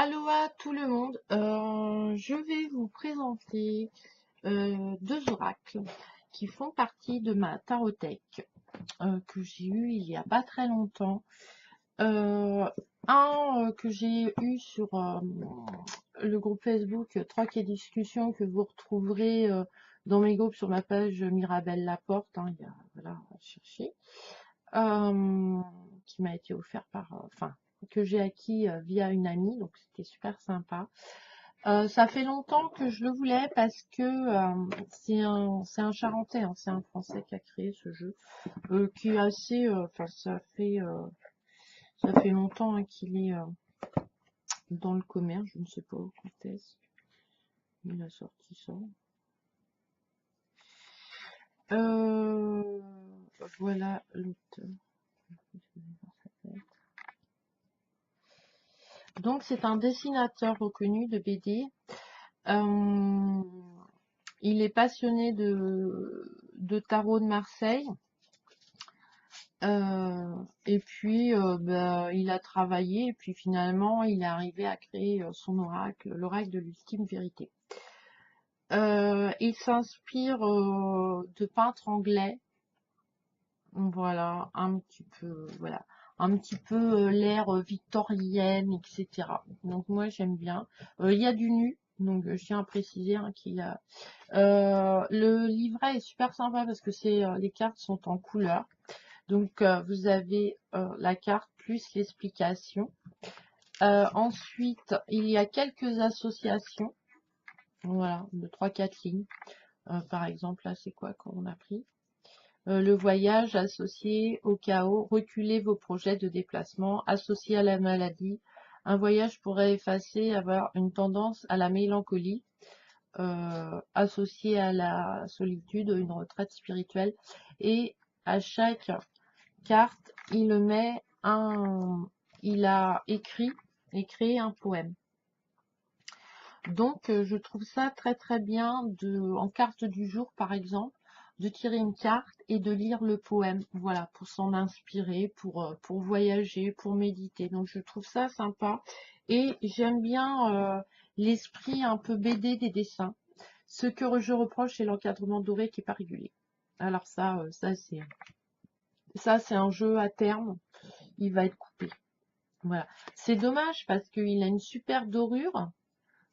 Allô à tout le monde. Je vais vous présenter deux oracles qui font partie de ma tarothèque que j'ai eu il y a pas très longtemps. Euh, un que j'ai eu sur le groupe Facebook Troc et Discussion que vous retrouverez dans mes groupes sur ma page Mirabelle Laporte. Il y a, voilà, à chercher. Qui m'a été offert enfin, que j'ai acquis via une amie, donc c'était super sympa. Ça fait longtemps que je le voulais parce que c'est un Charentais, hein, c'est un Français qui a créé ce jeu, qui est assez, enfin ça fait longtemps hein, qu'il est dans le commerce, je ne sais pas quand est-ce qu'il a sorti ça. Euh, voilà l'auteur. Donc c'est un dessinateur reconnu de BD. Euh, il est passionné de tarot de Marseille. Et puis, il a travaillé, et puis finalement, il est arrivé à créer son oracle, l'oracle de l'ultime vérité. Il s'inspire de peintres anglais, voilà, un petit peu l'ère victorienne, etc. Donc moi, j'aime bien. Il y a du nu, donc je tiens à préciser hein, qu'il y a. Le livret est super sympa parce que les cartes sont en couleur. Donc, vous avez la carte plus l'explication. Ensuite, il y a quelques associations, voilà, de 3-4 lignes. Par exemple, là, c'est quoi qu'on a pris? Le voyage associé au chaos, reculer vos projets de déplacement, associé à la maladie. Un voyage pourrait effacer, avoir une tendance à la mélancolie, associé à la solitude, une retraite spirituelle. Et à chaque carte, il a écrit et créé un poème. Donc, je trouve ça très très bien en carte du jour, par exemple, de tirer une carte et de lire le poème, voilà, pour s'en inspirer, pour voyager, pour méditer. Donc, je trouve ça sympa et j'aime bien l'esprit un peu BD des dessins. Ce que je reproche, c'est l'encadrement doré qui est pas régulier. Alors ça, c'est un jeu à terme. Il va être coupé. Voilà. C'est dommage parce qu'il a une super dorure.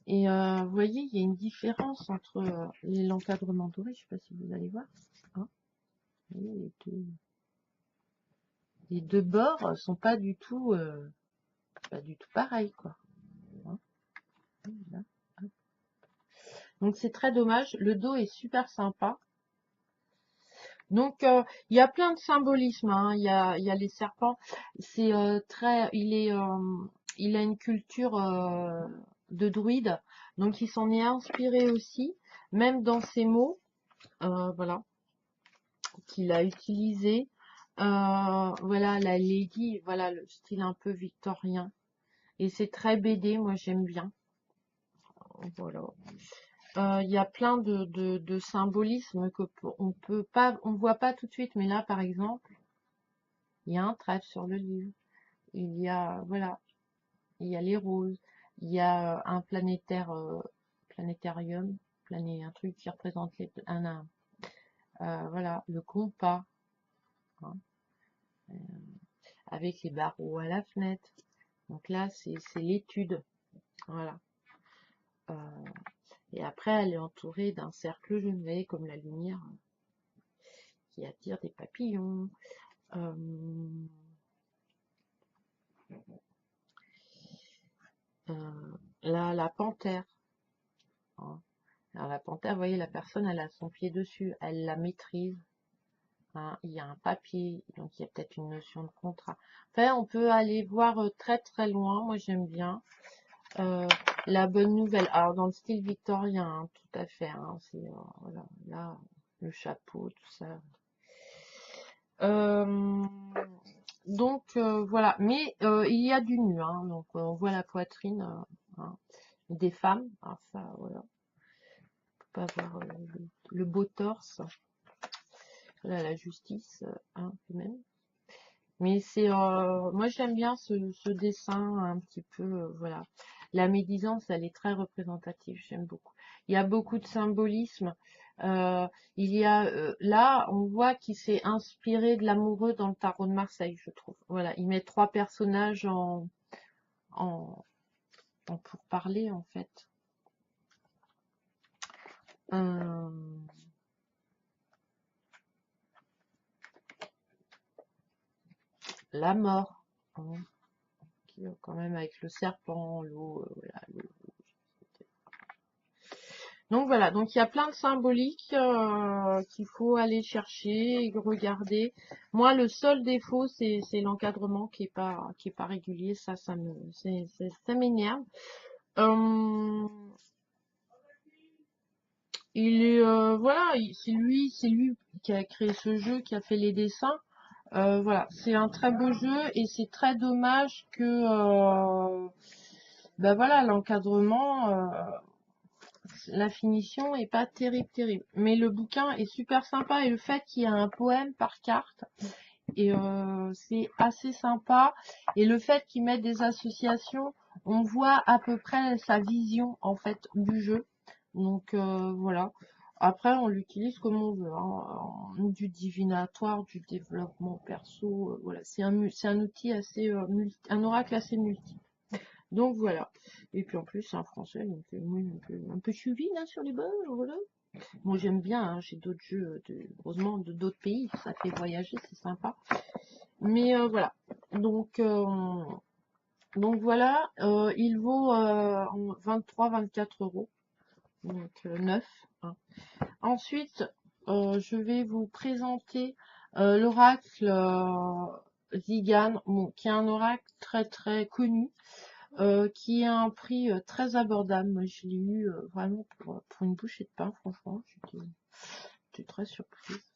Et vous voyez, il y a une différence entre l'encadrement doré. Je ne sais pas si vous allez voir. Hein, vous voyez, les deux bords sont pas du tout pareils, quoi. Hein, voilà. Donc c'est très dommage. Le dos est super sympa. Donc il y a plein de symbolisme. Hein. Il y a les serpents. C'est il a une culture de druide. Donc il s'en est inspiré aussi, même dans ses mots, voilà, qu'il a utilisé. Voilà la lady, voilà le style un peu victorien. Et c'est très BD, moi j'aime bien. Voilà. Il y a plein de symbolismes on voit pas tout de suite, mais là par exemple, il y a un trèfle sur le livre. Il y a, voilà, il y a les roses. Il y a un planétarium, un truc qui représente voilà, le compas, hein, avec les barreaux à la fenêtre. Donc là, c'est l'étude, voilà. Euh, et après, elle est entourée d'un cercle jaune, vous voyez, comme la lumière qui attire des papillons. Euh, là, la panthère. Hein. Alors, la panthère, vous voyez, la personne, elle a son pied dessus, elle la maîtrise. Hein. Il y a un papier, donc il y a peut-être une notion de contrat. Enfin, on peut aller voir très très loin. Moi, j'aime bien. La bonne nouvelle. Alors, dans le style victorien, hein, tout à fait. Hein, c'est voilà, là, le chapeau, tout ça. Euh, donc voilà, mais il y a du nu, hein, donc on voit la poitrine hein, des femmes. Alors ça, voilà, on peut pas voir le beau torse. Voilà, la justice, hein, même. Mais moi j'aime bien ce dessin un petit peu, voilà. La médisance, elle est très représentative, j'aime beaucoup. Il y a beaucoup de symbolisme. Euh, il y a là, on voit qu'il s'est inspiré de l'amoureux dans le tarot de Marseille, je trouve. Voilà, il met trois personnages en, pour parler en fait. Euh, la mort, hein, qui, quand même avec le serpent, l'eau, voilà, l'eau. Donc voilà, donc il y a plein de symboliques qu'il faut aller chercher et regarder. Moi, le seul défaut, c'est l'encadrement qui est pas régulier. Ça m'énerve. Euh, il est voilà, c'est lui qui a créé ce jeu, qui a fait les dessins. Voilà, c'est un très beau jeu et c'est très dommage que ben voilà, l'encadrement, la finition est pas terrible, terrible. Mais le bouquin est super sympa et le fait qu'il y a un poème par carte, et c'est assez sympa. Et le fait qu'ils mettent des associations, on voit à peu près sa vision en fait du jeu. Donc voilà. Après, on l'utilise comme on veut, hein, du divinatoire, du développement perso. Voilà, c'est un outil assez un oracle assez multi. Donc voilà. Et puis en plus, c'est un français, donc oui, un peu suivi là sur les bords, voilà. Moi j'aime bien, hein, j'ai d'autres jeux, heureusement, de d'autres pays, ça fait voyager, c'est sympa. Mais voilà. Donc, voilà, il vaut 23-24 euros, donc neuf. Hein. Ensuite, je vais vous présenter l'oracle Zigan, bon, qui est un oracle très très connu. Qui a un prix très abordable. Moi, je l'ai eu vraiment pour une bouchée de pain, franchement. J'étais très surprise.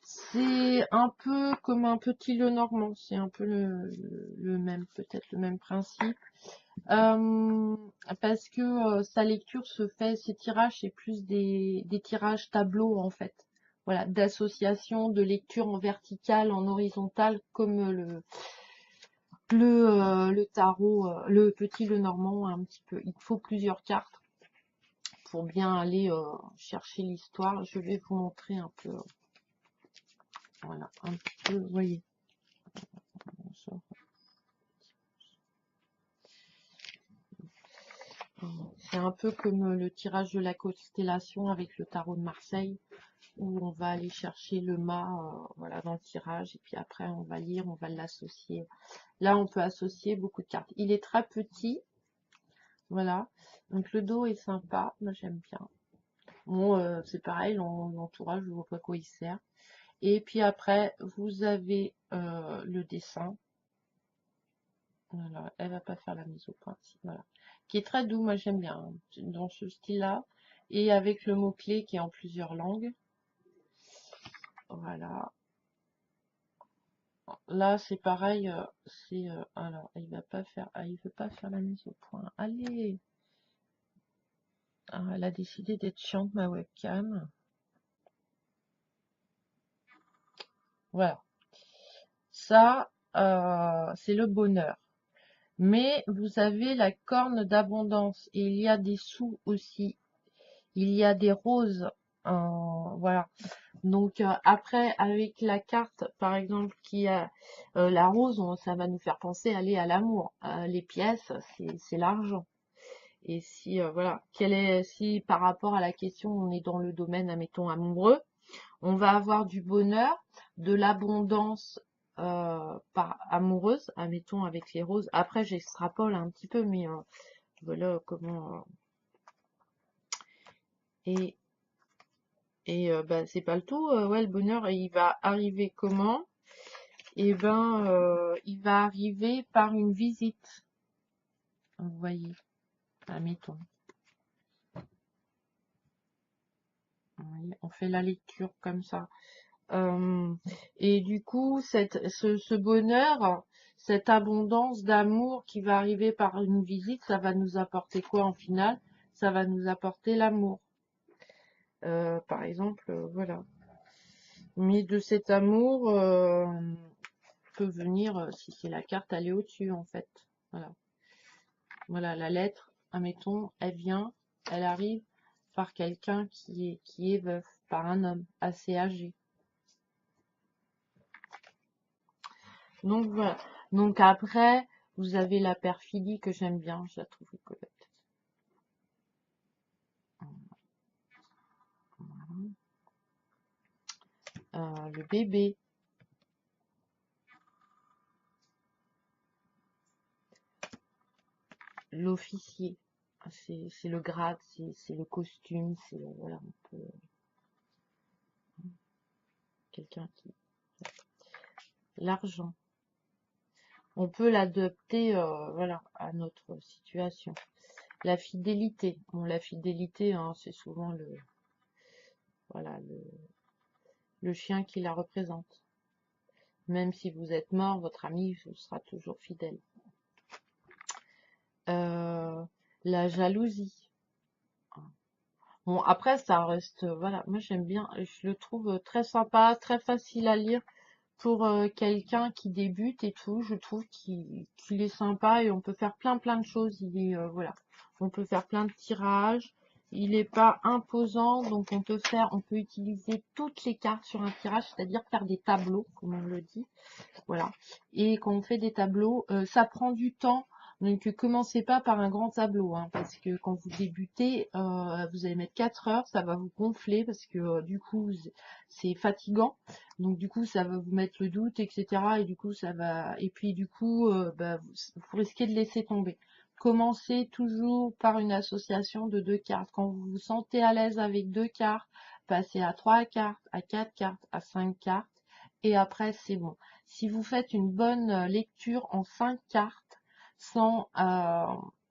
C'est un peu comme un petit Lenormand. C'est un peu le même, peut-être le même principe. Parce que sa lecture se fait, ses tirages, c'est plus des tirages tableaux, en fait. Voilà, d'association, de lecture en verticale, en horizontale, comme le tarot, le petit Lenormand, un petit peu. Il faut plusieurs cartes pour bien aller chercher l'histoire. Je vais vous montrer un peu, voilà, un petit peu, vous voyez. C'est un peu comme le tirage de la constellation avec le tarot de Marseille, où on va aller chercher le mât, voilà, dans le tirage, et puis après on va lire, on va l'associer. Là, on peut associer beaucoup de cartes. Il est très petit, voilà. Donc le dos est sympa, moi j'aime bien. Bon, c'est pareil, l'entourage, je vois pas quoi il sert. Et puis après, vous avez le dessin. Voilà, elle va pas faire la mise au point. Voilà. Qui est très doux, moi j'aime bien, hein, dans ce style-là. Et avec le mot-clé qui est en plusieurs langues. Voilà. Là, c'est pareil. Alors, il va pas faire. Ah, il veut pas faire la mise au point. Allez. Ah, elle a décidé d'être chiante, ma webcam. Voilà. Ça, c'est le bonheur. Mais vous avez la corne d'abondance et il y a des sous aussi. Il y a des roses. Voilà. Donc après, avec la carte, par exemple, qui a la rose, ça va nous faire penser aller à l'amour. Les pièces, c'est l'argent. Et si voilà, si par rapport à la question, on est dans le domaine, admettons, amoureux, on va avoir du bonheur, de l'abondance amoureuse, admettons avec les roses. Après, j'extrapole un petit peu, mais voilà comment. Et bah, c'est pas le tout. Ouais, le bonheur, il va arriver comment? Et ben, il va arriver par une visite. Vous voyez, admettons. Vous voyez, on fait la lecture comme ça. Et du coup, ce bonheur, cette abondance d'amour qui va arriver par une visite, ça va nous apporter quoi en final? Ça va nous apporter l'amour. Par exemple, voilà. Mais de cet amour peut venir, si c'est la carte, elle est au-dessus en fait. Voilà. Voilà, la lettre, admettons, elle vient, elle arrive par quelqu'un qui est veuf, par un homme assez âgé. Donc voilà. Donc après, vous avez la perfidie que j'aime bien, je la trouve rigolote. Le bébé, l'officier, c'est le grade, c'est le costume, c'est voilà, un peu quelqu'un qui... L'argent. On peut l'adapter voilà, à notre situation. La fidélité. Bon, la fidélité, hein, c'est souvent voilà, le chien qui la représente. Même si vous êtes mort, votre ami vous sera toujours fidèle. La jalousie. Bon, après, ça reste, voilà, moi j'aime bien, je le trouve très sympa, très facile à lire pour quelqu'un qui débute et tout. Je trouve qu'il est sympa et on peut faire plein de choses. Il est, voilà, on peut faire plein de tirages. Il n'est pas imposant, donc on peut utiliser toutes les cartes sur un tirage, c'est-à-dire faire des tableaux, comme on le dit. Voilà. Et quand on fait des tableaux, ça prend du temps. Donc commencez pas par un grand tableau, hein, parce que quand vous débutez, vous allez mettre 4 heures, ça va vous gonfler parce que du coup c'est fatigant. Donc du coup ça va vous mettre le doute, etc. Et du coup ça va. Et puis du coup, vous risquez de laisser tomber. Commencez toujours par une association de 2 cartes. Quand vous vous sentez à l'aise avec 2 cartes, passez à 3 cartes, à 4 cartes, à 5 cartes. Et après c'est bon. Si vous faites une bonne lecture en 5 cartes, sans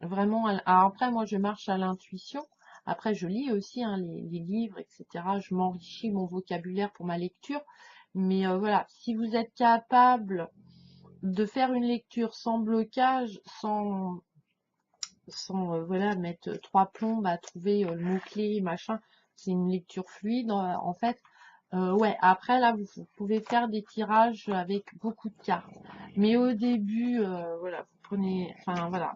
vraiment... Alors après, moi, je marche à l'intuition. Après, je lis aussi hein, les livres, etc. Je m'enrichis mon vocabulaire pour ma lecture. Mais voilà, si vous êtes capable de faire une lecture sans blocage, sans voilà, mettre 3 plombes à trouver le mot-clé, machin, c'est une lecture fluide, en fait. Ouais, après là, vous pouvez faire des tirages avec beaucoup de cartes. Mais au début, voilà, vous prenez, enfin voilà,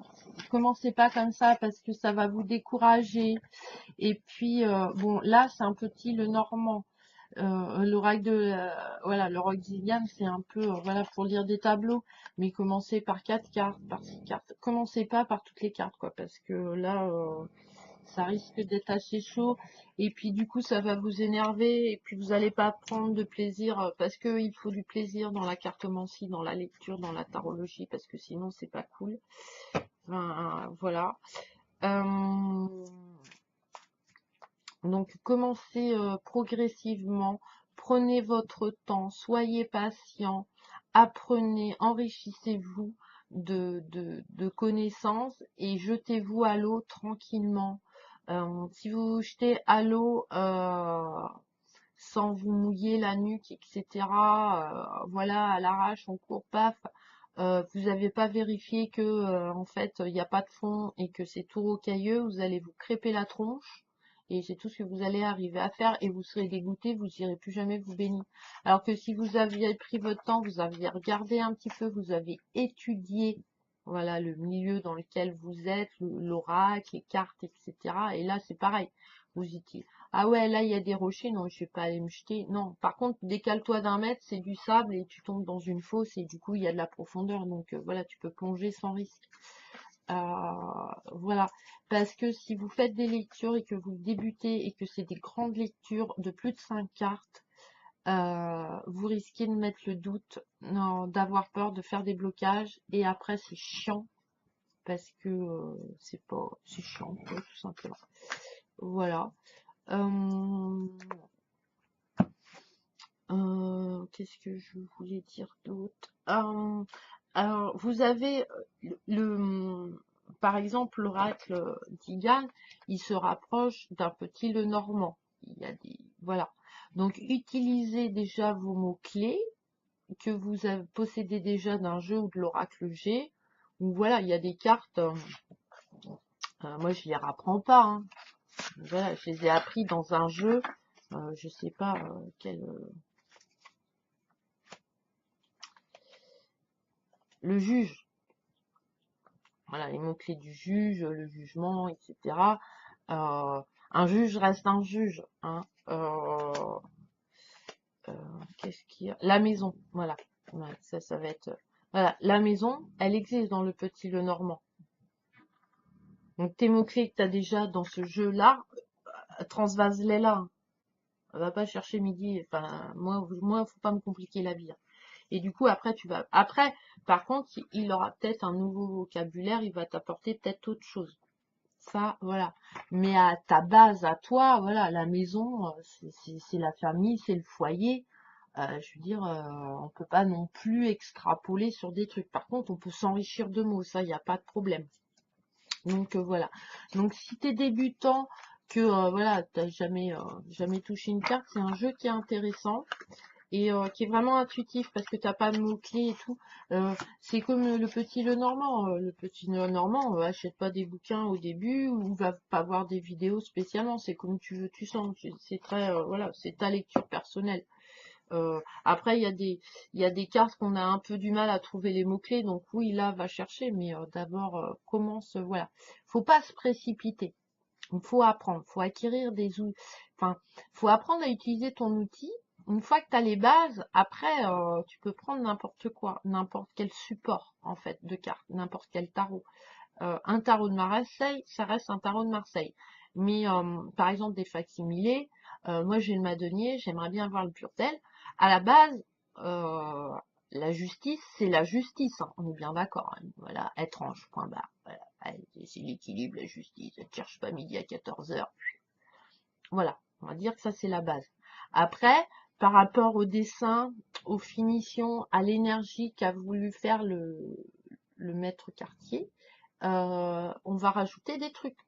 commencez pas comme ça parce que ça va vous décourager. Et puis, bon, là, c'est un petit le normand. L'oracle voilà, l'oracle d'Iliane, c'est un peu, voilà, pour lire des tableaux. Mais commencez par 4 cartes, par 6 cartes. Commencez pas par toutes les cartes, quoi, parce que là, ça risque d'être assez chaud et puis du coup ça va vous énerver et puis vous n'allez pas prendre de plaisir parce que il faut du plaisir dans la cartomancie, dans la lecture, dans la tarologie parce que sinon c'est pas cool. Enfin, voilà. Donc commencez progressivement, prenez votre temps, soyez patient, apprenez, enrichissez-vous de connaissances et jetez-vous à l'eau tranquillement. Si vous vous jetez à l'eau sans vous mouiller la nuque, etc., voilà, à l'arrache, on court, paf, vous n'avez pas vérifié que en fait il n'y a pas de fond et que c'est tout rocailleux, vous allez vous crêper la tronche et c'est tout ce que vous allez arriver à faire et vous serez dégoûté, vous n'irez plus jamais vous baigner. Alors que si vous aviez pris votre temps, vous aviez regardé un petit peu, vous avez étudié voilà le milieu dans lequel vous êtes, l'oracle, les cartes, etc. Et là c'est pareil, vous y dites ah ouais là il y a des rochers, non je vais pas aller me jeter. Non, par contre décale-toi d'un mètre, c'est du sable et tu tombes dans une fosse et du coup il y a de la profondeur, donc voilà tu peux plonger sans risque. Voilà, parce que si vous faites des lectures et que vous débutez et que c'est des grandes lectures de plus de 5 cartes, vous risquez de mettre le doute, d'avoir peur de faire des blocages et après c'est chiant parce que c'est chiant quoi, tout simplement. Voilà. Qu'est-ce que je voulais dire d'autre? Alors, vous avez par exemple, l'oracle d'Igan, il se rapproche d'un petit Lenormand. Il y a des, voilà. Donc, utilisez déjà vos mots-clés que vous possédez déjà d'un jeu ou de l'oracle G. Ou voilà, il y a des cartes. Moi, je les rapprends pas. Hein. Voilà, je les ai appris dans un jeu. Je sais pas quel. Le juge. Voilà, les mots-clés du juge, le jugement, etc. Un juge reste un juge, hein. Qu'est-ce qu'il y a? La maison, voilà. Ouais, ça va être... Voilà, la maison, elle existe dans le petit le normand. Donc tes mots-clés que tu as déjà dans ce jeu-là, transvase-les là. Va pas chercher midi. Enfin, moi, faut pas me compliquer la vie, hein. Et du coup, après, tu vas... Après, par contre, il aura peut-être un nouveau vocabulaire, il va t'apporter peut-être autre chose. Ça, voilà. Mais à ta base, à toi, voilà, la maison, c'est la famille, c'est le foyer. Je veux dire, on peut pas non plus extrapoler sur des trucs. Par contre, on peut s'enrichir de mots, ça, il n'y a pas de problème. Donc voilà. Donc si tu es débutant, que voilà, t'as jamais touché une carte, c'est un jeu qui est intéressant et qui est vraiment intuitif parce que t'as pas de mots-clés et tout. C'est comme le petit le normand. Le petit le normand, achète pas des bouquins au début ou va pas voir des vidéos spécialement. C'est comme tu veux, tu sens. C'est très, voilà, c'est ta lecture personnelle. Après, il y a des cartes qu'on a un peu du mal à trouver les mots-clés, donc oui, là, va chercher, mais d'abord, commence, voilà. Faut pas se précipiter. Il faut apprendre, faut acquérir des outils, enfin, faut apprendre à utiliser ton outil. Une fois que tu as les bases, après, tu peux prendre n'importe quoi, n'importe quel support, en fait, de cartes, n'importe quel tarot. Un tarot de Marseille, ça reste un tarot de Marseille. Mais par exemple, des facsimilés, moi j'ai le Madonier, j'aimerais bien voir le Purtel. À la base, la justice, c'est la justice, hein, on est bien d'accord, hein. Voilà, étrange, point barre. Voilà. C'est l'équilibre, la justice, elle ne cherche pas midi à 14h. Voilà, on va dire que ça c'est la base. Après, par rapport au dessin, aux finitions, à l'énergie qu'a voulu faire le maître Cartier, on va rajouter des trucs.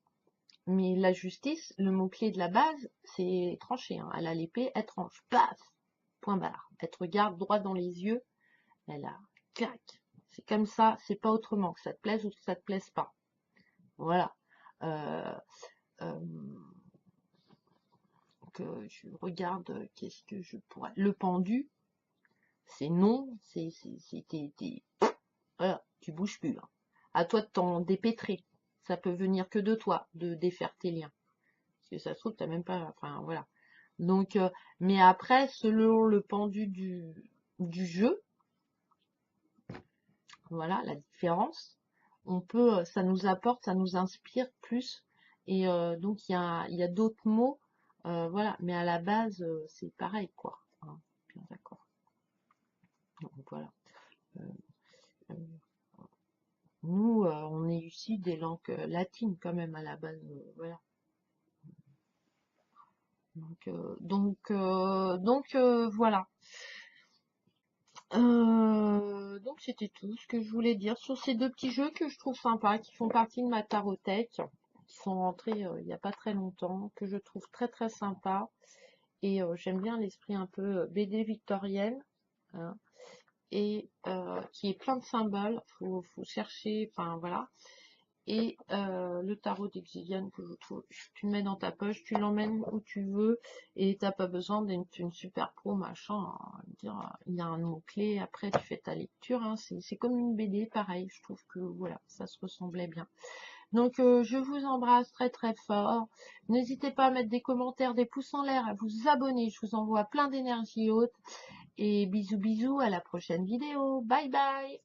Mais la justice, le mot-clé de la base, c'est trancher, hein. Elle a l'épée, elle tranche. Paf! Point barre. Elle te regarde droit dans les yeux. Elle a clac. C'est comme ça, c'est pas autrement. Que ça te plaise ou que ça te plaise pas. Voilà. Euh, euh, que je regarde, qu'est-ce que je pourrais. Le pendu, c'est non, voilà, tu bouges plus, hein. À toi de t'en dépêtrer. Ça peut venir que de toi, de défaire tes liens. Parce que ça se trouve, t'as même pas. Enfin, voilà. Donc, mais après, selon le pendu du jeu, voilà, la différence, on peut, ça nous apporte, ça nous inspire plus. Et donc, il y a d'autres mots, voilà. Mais à la base, c'est pareil, quoi, hein. Bien d'accord. Donc, voilà. Euh, euh, nous, on est issus des langues latines quand même à la base, voilà. Voilà. Donc c'était tout ce que je voulais dire sur ces deux petits jeux que je trouve sympas, qui font partie de ma tarothèque, qui sont rentrés il n'y a pas très longtemps, que je trouve très très sympa. Et j'aime bien l'esprit un peu BD victorienne, hein, et qui est plein de symboles. Faut chercher, enfin voilà. Et le tarot d'Exiviane que je trouve, tu le mets dans ta poche, tu l'emmènes où tu veux et t'as pas besoin d'être une super pro machin, hein. Dire, il y a un mot-clé, après tu fais ta lecture, hein. C'est comme une BD, pareil, je trouve que voilà, ça se ressemblait bien. Donc je vous embrasse très très fort. N'hésitez pas à mettre des commentaires, des pouces en l'air, à vous abonner, je vous envoie plein d'énergie haute. Et bisous bisous, à la prochaine vidéo. Bye bye.